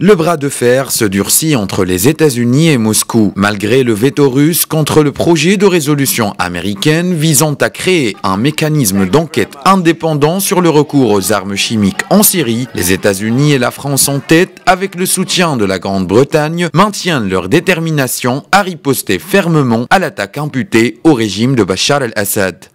Le bras de fer se durcit entre les États-Unis et Moscou, malgré le veto russe contre le projet de résolution américaine visant à créer un mécanisme d'enquête indépendant sur le recours aux armes chimiques en Syrie. Les États-Unis et la France en tête, avec le soutien de la Grande-Bretagne, maintiennent leur détermination à riposter fermement à l'attaque imputée au régime de Bachar el-Assad.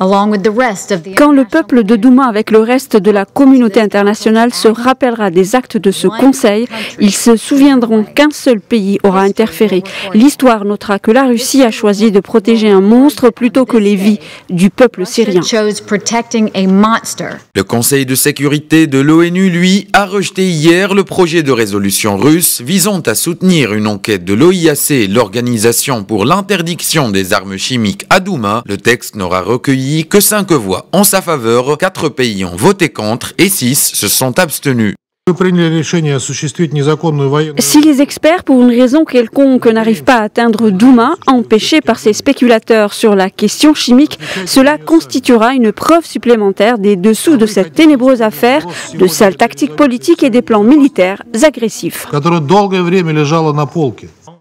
Quand le peuple de Douma, avec le reste de la communauté internationale, se rappellera des actes de ce Conseil, ils se souviendront qu'un seul pays aura interféré. L'histoire notera que la Russie a choisi de protéger un monstre plutôt que les vies du peuple syrien. Le Conseil de sécurité de l'ONU, lui, a rejeté hier le projet de résolution russe visant à soutenir une enquête de l'OIAC, l'Organisation pour l'interdiction des armes chimiques à Douma. Le texte n'aura recueilli que 5 voix en sa faveur, 4 pays ont voté contre et 6 se sont abstenus. Si les experts, pour une raison quelconque, n'arrivent pas à atteindre Douma, empêchés par ces spéculateurs sur la question chimique, cela constituera une preuve supplémentaire des dessous de cette ténébreuse affaire, de sales tactiques politiques et des plans militaires agressifs.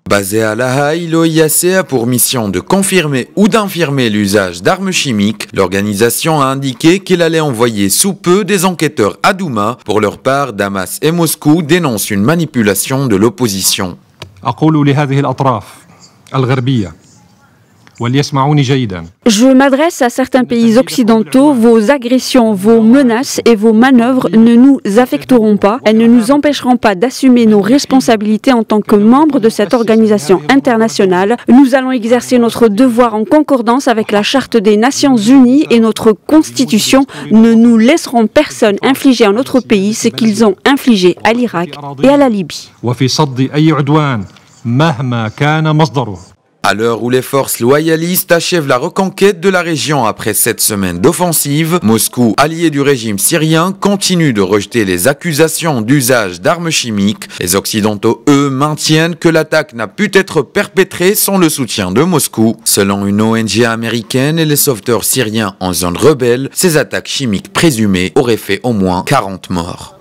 Basé à La Haye, l'OIAC a pour mission de confirmer ou d'infirmer l'usage d'armes chimiques. L'organisation a indiqué qu'elle allait envoyer sous peu des enquêteurs à Douma. Pour leur part, Damas et Moscou dénoncent une manipulation de l'opposition. Je m'adresse à certains pays occidentaux. Vos agressions, vos menaces et vos manœuvres ne nous affecteront pas. Elles ne nous empêcheront pas d'assumer nos responsabilités en tant que membres de cette organisation internationale. Nous allons exercer notre devoir en concordance avec la Charte des Nations Unies et notre Constitution. Ne nous laisserons personne infliger à notre pays ce qu'ils ont infligé à l'Irak et à la Libye. À l'heure où les forces loyalistes achèvent la reconquête de la région après 7 semaines d'offensive, Moscou, allié du régime syrien, continue de rejeter les accusations d'usage d'armes chimiques. Les Occidentaux, eux, maintiennent que l'attaque n'a pu être perpétrée sans le soutien de Moscou. Selon une ONG américaine et les sauveteurs syriens en zone rebelle, ces attaques chimiques présumées auraient fait au moins 40 morts.